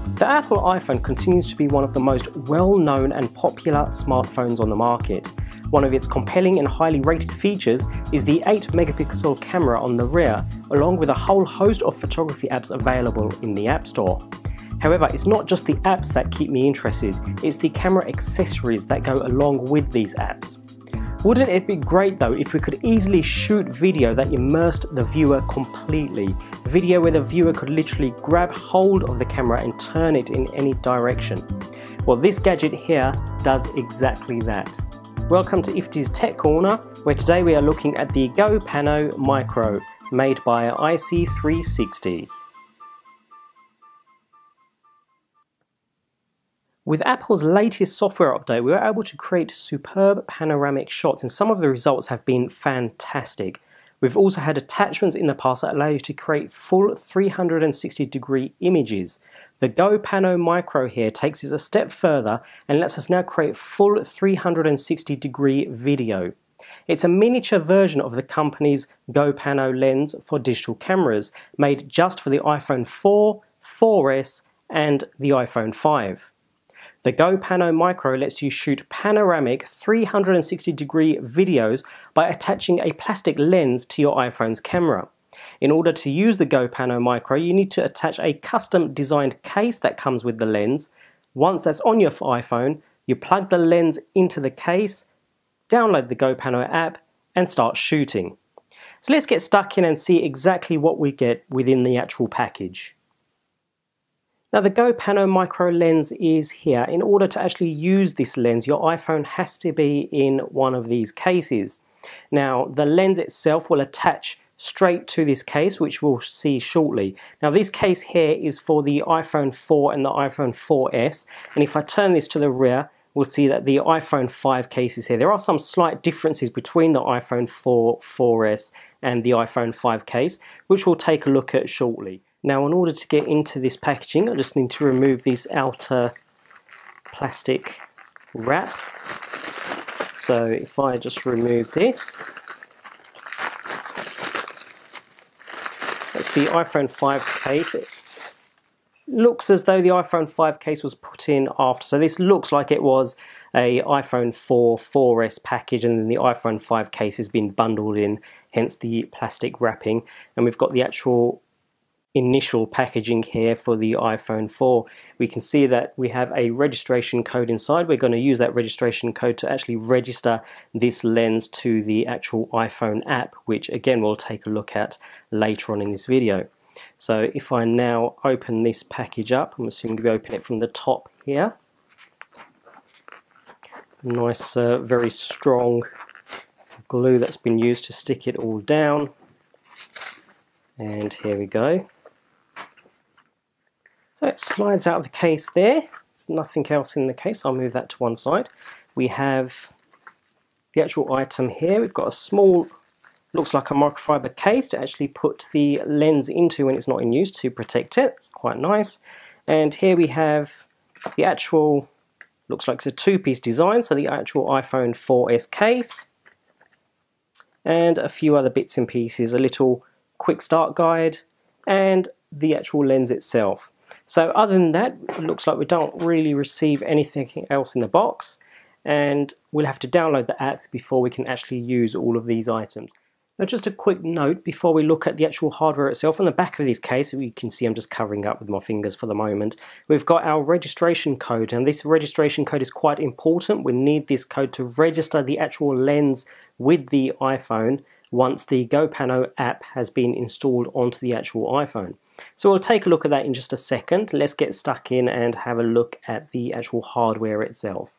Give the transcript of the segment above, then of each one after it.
The Apple iPhone continues to be one of the most well-known and popular smartphones on the market. One of its compelling and highly rated features is the 8-megapixel camera on the rear, along with a whole host of photography apps available in the App Store. However, it's not just the apps that keep me interested, it's the camera accessories that go along with these apps. Wouldn't it be great though if we could easily shoot video that immersed the viewer completely? Video where the viewer could literally grab hold of the camera and turn it in any direction. Well, this gadget here does exactly that. Welcome to Ifty's Tech Corner, where today we are looking at the GoPano Micro, made by IC360. With Apple's latest software update, we were able to create superb panoramic shots, and some of the results have been fantastic. We've also had attachments in the past that allow you to create full 360-degree images. The GoPano Micro here takes it a step further and lets us now create full 360-degree video. It's a miniature version of the company's GoPano Lens for digital cameras, made just for the iPhone 4, 4S and the iPhone 5. The GoPano Micro lets you shoot panoramic 360-degree videos by attaching a plastic lens to your iPhone's camera. In order to use the GoPano Micro, you need to attach a custom designed case that comes with the lens. Once that's on your iPhone, you plug the lens into the case, download the GoPano app and start shooting. So let's get stuck in and see exactly what we get within the actual package. Now the GoPano Micro Lens is here. In order to actually use this lens, your iPhone has to be in one of these cases. Now the lens itself will attach straight to this case, which we'll see shortly. Now this case here is for the iPhone 4 and the iPhone 4S, and if I turn this to the rear, we'll see that the iPhone 5 case is here. There are some slight differences between the iPhone 4, 4S and the iPhone 5 case, which we'll take a look at shortly. Now in order to get into this packaging, I just need to remove this outer plastic wrap. So if I just remove this, that's the iPhone 5 case. It looks as though the iPhone 5 case was put in after. So this looks like it was a iPhone 4, 4S package, and then the iPhone 5 case has been bundled in, hence the plastic wrapping. And we've got the actual initial packaging here for the iPhone 4. We can see that we have a registration code inside. We're going to use that registration code to actually register this lens to the actual iPhone app, which again we'll take a look at later on in this video. So if I now open this package up, I'm assuming we open it from the top here. Nice, very strong glue that's been used to stick it all down. And here we go. So it slides out of the case there. There's nothing else in the case. I'll move that to one side. We have the actual item here. We've got a small, looks like a microfiber case to actually put the lens into when it's not in use to protect it. It's quite nice. And here we have the actual, looks like it's a two-piece design, so the actual iPhone 4S case. And a few other bits and pieces, a little quick start guide and the actual lens itself. So other than that, it looks like we don't really receive anything else in the box, and we'll have to download the app before we can actually use all of these items. Now just a quick note before we look at the actual hardware itself. On the back of this case, you can see I'm just covering up with my fingers for the moment. We've got our registration code, and this registration code is quite important. We need this code to register the actual lens with the iPhone once the GoPano app has been installed onto the actual iPhone. So we'll take a look at that in just a second. Let's get stuck in and have a look at the actual hardware itself.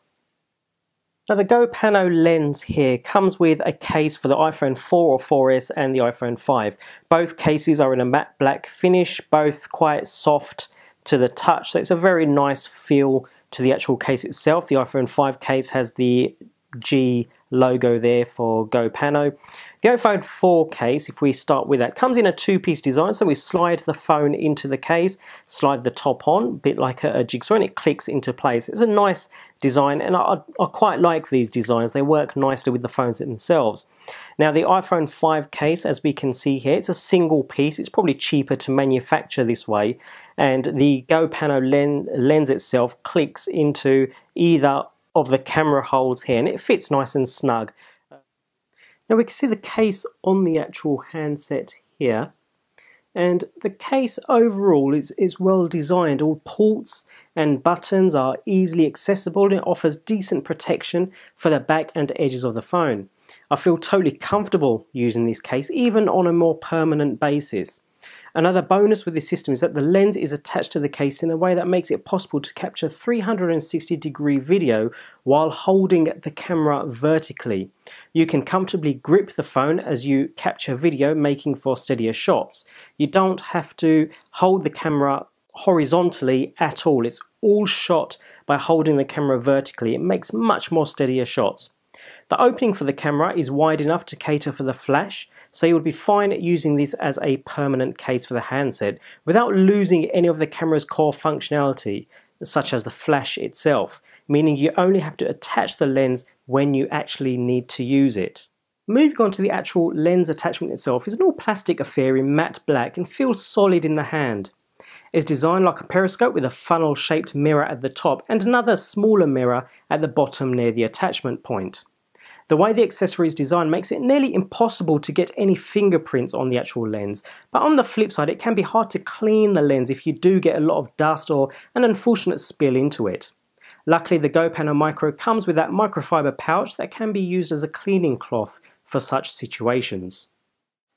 Now the GoPano Lens here comes with a case for the iPhone 4 or 4S and the iPhone 5. Both cases are in a matte black finish, both quite soft to the touch, so it's a very nice feel to the actual case itself. The iPhone 5 case has the G logo there for GoPano. The iPhone 4 case, if we start with that, comes in a two-piece design, so we slide the phone into the case, slide the top on, a bit like a jigsaw, and it clicks into place. It's a nice design, and I quite like these designs. They work nicely with the phones themselves. Now the iPhone 5 case, as we can see here, it's a single piece. It's probably cheaper to manufacture this way, and the GoPano lens itself clicks into either of the camera holes here, and it fits nice and snug. Now we can see the case on the actual handset here, and the case overall is well designed. All ports and buttons are easily accessible, and it offers decent protection for the back and edges of the phone. I feel totally comfortable using this case, even on a more permanent basis. Another bonus with this system is that the lens is attached to the case in a way that makes it possible to capture 360-degree video while holding the camera vertically. You can comfortably grip the phone as you capture video, making for steadier shots. You don't have to hold the camera horizontally at all. It's all shot by holding the camera vertically. It makes much more steadier shots. The opening for the camera is wide enough to cater for the flash, so you would be fine using this as a permanent case for the handset without losing any of the camera's core functionality, such as the flash itself, meaning you only have to attach the lens when you actually need to use it. Moving on to the actual lens attachment itself, is an all plastic affair in matte black and feels solid in the hand. It's designed like a periscope with a funnel shaped mirror at the top and another smaller mirror at the bottom near the attachment point. The way the accessory is designed makes it nearly impossible to get any fingerprints on the actual lens, but on the flip side it can be hard to clean the lens if you do get a lot of dust or an unfortunate spill into it. Luckily the GoPano Micro comes with that microfiber pouch that can be used as a cleaning cloth for such situations.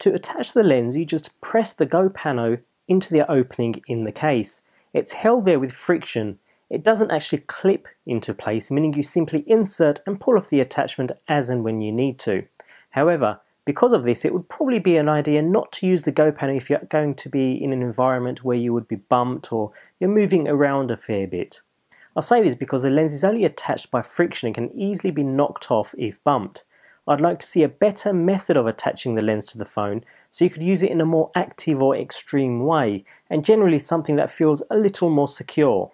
To attach the lens, you just press the GoPano into the opening in the case. It's held there with friction. It doesn't actually clip into place, meaning you simply insert and pull off the attachment as and when you need to. However, because of this, it would probably be an idea not to use the GoPano if you're going to be in an environment where you would be bumped or you're moving around a fair bit. I say this because the lens is only attached by friction and can easily be knocked off if bumped. I'd like to see a better method of attaching the lens to the phone so you could use it in a more active or extreme way, and generally something that feels a little more secure.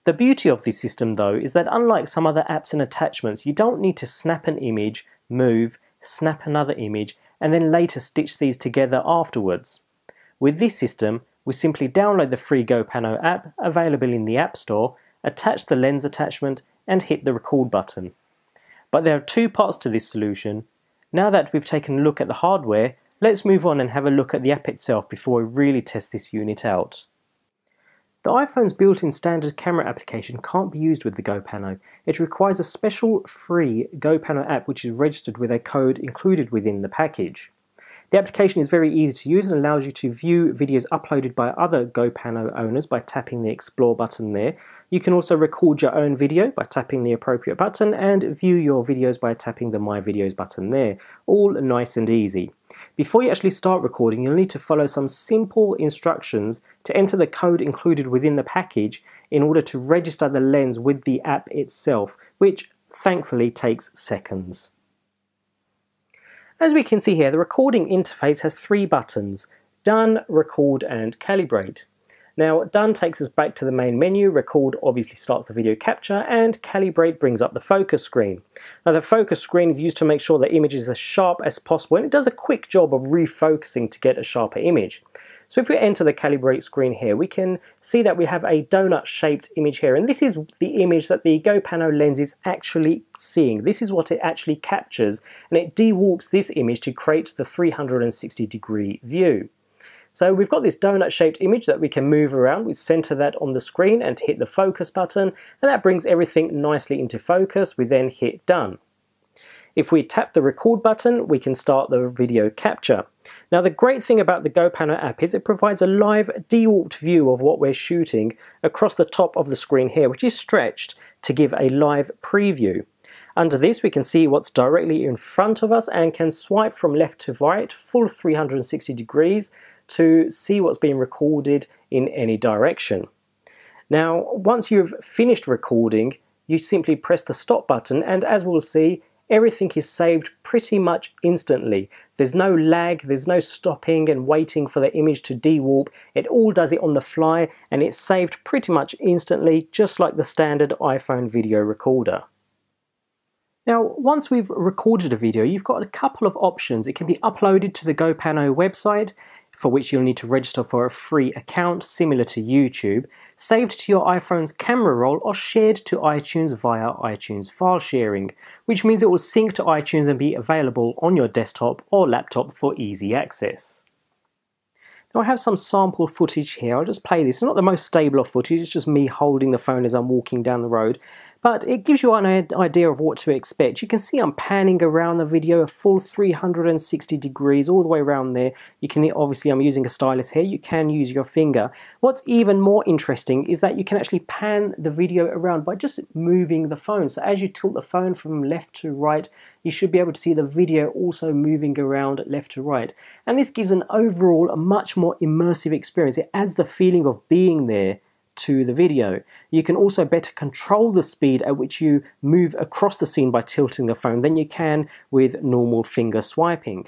The beauty of this system though is that unlike some other apps and attachments, you don't need to snap an image, move, snap another image, and then later stitch these together afterwards. With this system, we simply download the free GoPano app available in the App Store, attach the lens attachment, and hit the record button. But there are two parts to this solution. Now that we've taken a look at the hardware, let's move on and have a look at the app itself before we really test this unit out. The iPhone's built-in standard camera application can't be used with the GoPano. It requires a special free GoPano app which is registered with a code included within the package. The application is very easy to use and allows you to view videos uploaded by other GoPano owners by tapping the Explore button there. You can also record your own video by tapping the appropriate button and view your videos by tapping the My Videos button there. All nice and easy. Before you actually start recording, you'll need to follow some simple instructions to enter the code included within the package in order to register the lens with the app itself, which thankfully takes seconds. As we can see here, the recording interface has three buttons: Done, Record and Calibrate. Now, Done takes us back to the main menu, Record obviously starts the video capture, and Calibrate brings up the focus screen. Now, the focus screen is used to make sure the image is as sharp as possible, and it does a quick job of refocusing to get a sharper image. So if we enter the Calibrate screen here, we can see that we have a donut-shaped image here, and this is the image that the GoPano lens is actually seeing. This is what it actually captures, and it de-warps this image to create the 360-degree view. So we've got this donut-shaped image that we can move around. We center that on the screen and hit the focus button, and that brings everything nicely into focus. We then hit Done. If we tap the record button, we can start the video capture. Now, the great thing about the GoPano app is it provides a live de-warped view of what we're shooting across the top of the screen here, which is stretched to give a live preview. Under this, we can see what's directly in front of us and can swipe from left to right, full 360 degrees, to see what's being recorded in any direction. Now, once you've finished recording, you simply press the stop button, and as we'll see, everything is saved pretty much instantly. There's no lag, there's no stopping and waiting for the image to de-warp. It all does it on the fly, and it's saved pretty much instantly, just like the standard iPhone video recorder. Now, once we've recorded a video, you've got a couple of options. It can be uploaded to the GoPano website. for which you'll need to register for a free account similar to YouTube, saved to your iPhone's camera roll, or shared to iTunes via iTunes file sharing, which means it will sync to iTunes and be available on your desktop or laptop for easy access. Now I have some sample footage here. I'll just play this. It's not the most stable of footage, it's just me holding the phone as I'm walking down the road, but it gives you an idea of what to expect. You can see I'm panning around the video a full 360 degrees all the way around there. You can obviously, I'm using a stylus here, you can use your finger. What's even more interesting is that you can actually pan the video around by just moving the phone. So as you tilt the phone from left to right, you should be able to see the video also moving around left to right. And this gives an overall a much more immersive experience. It adds the feeling of being there to the video. You can also better control the speed at which you move across the scene by tilting the phone than you can with normal finger swiping.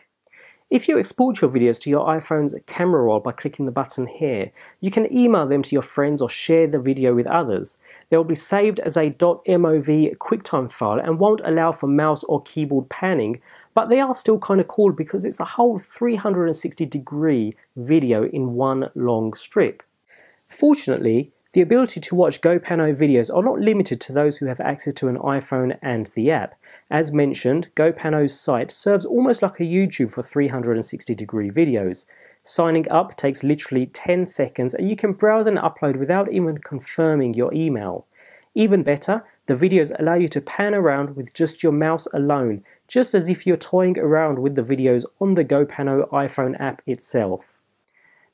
If you export your videos to your iPhone's camera roll by clicking the button here, you can email them to your friends or share the video with others. They will be saved as a .mov QuickTime file and won't allow for mouse or keyboard panning, but they are still kind of cool because it's the whole 360-degree video in one long strip. Fortunately, the ability to watch GoPano videos are not limited to those who have access to an iPhone and the app. As mentioned, GoPano's site serves almost like a YouTube for 360-degree videos. Signing up takes literally 10 seconds and you can browse and upload without even confirming your email. Even better, the videos allow you to pan around with just your mouse alone, just as if you're toying around with the videos on the GoPano iPhone app itself.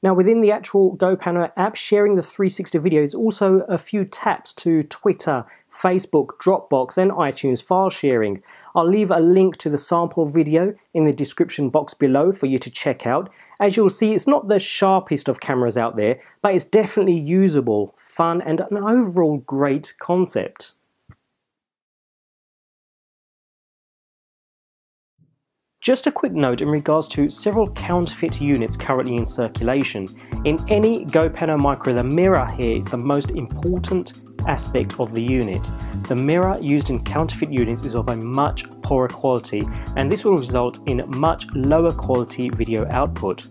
Now within the actual GoPano app, sharing the 360 video is also a few taps to Twitter, Facebook, Dropbox and iTunes file sharing. I'll leave a link to the sample video in the description box below for you to check out. As you'll see, it's not the sharpest of cameras out there, but it's definitely usable, fun and an overall great concept. Just a quick note in regards to several counterfeit units currently in circulation. In any GoPano Micro, the mirror here is the most important aspect of the unit. The mirror used in counterfeit units is of a much poorer quality, and this will result in much lower quality video output.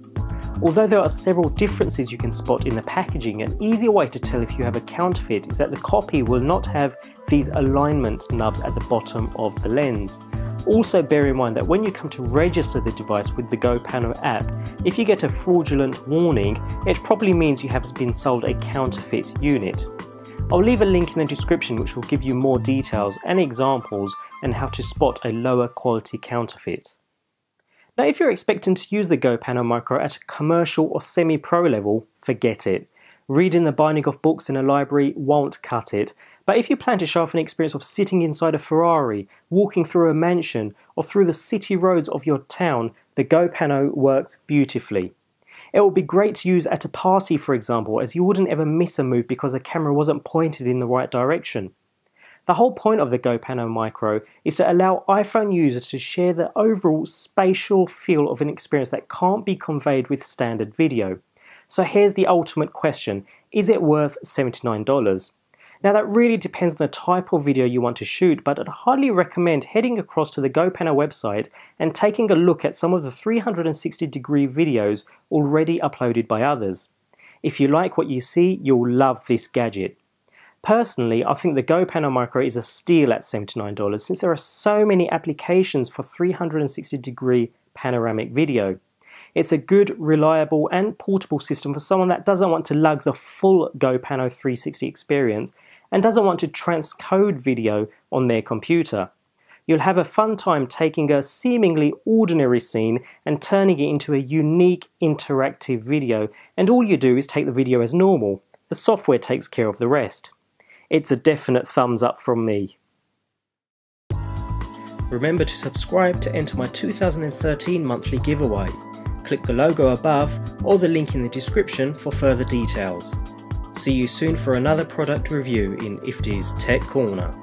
Although there are several differences you can spot in the packaging, an easier way to tell if you have a counterfeit is that the copy will not have these alignment nubs at the bottom of the lens. Also bear in mind that when you come to register the device with the GoPano app, if you get a fraudulent warning, it probably means you have been sold a counterfeit unit. I'll leave a link in the description which will give you more details and examples on how to spot a lower quality counterfeit. Now if you're expecting to use the GoPano Micro at a commercial or semi-pro level, forget it. Reading the binding of books in a library won't cut it. But if you plan to show off an experience of sitting inside a Ferrari, walking through a mansion, or through the city roads of your town, the GoPano works beautifully. It will be great to use at a party, for example, as you wouldn't ever miss a move because the camera wasn't pointed in the right direction. The whole point of the GoPano Micro is to allow iPhone users to share the overall spatial feel of an experience that can't be conveyed with standard video. So here's the ultimate question, is it worth $79? Now that really depends on the type of video you want to shoot, but I'd highly recommend heading across to the GoPano website and taking a look at some of the 360-degree videos already uploaded by others. If you like what you see, you'll love this gadget. Personally, I think the GoPano Micro is a steal at $79 since there are so many applications for 360-degree panoramic video. It's a good, reliable and portable system for someone that doesn't want to lug the full GoPano 360 experience and doesn't want to transcode video on their computer. You'll have a fun time taking a seemingly ordinary scene and turning it into a unique interactive video, and all you do is take the video as normal. The software takes care of the rest. It's a definite thumbs up from me. Remember to subscribe to enter my 2013 monthly giveaway. Click the logo above or the link in the description for further details. See you soon for another product review in Ifty's Tech Corner.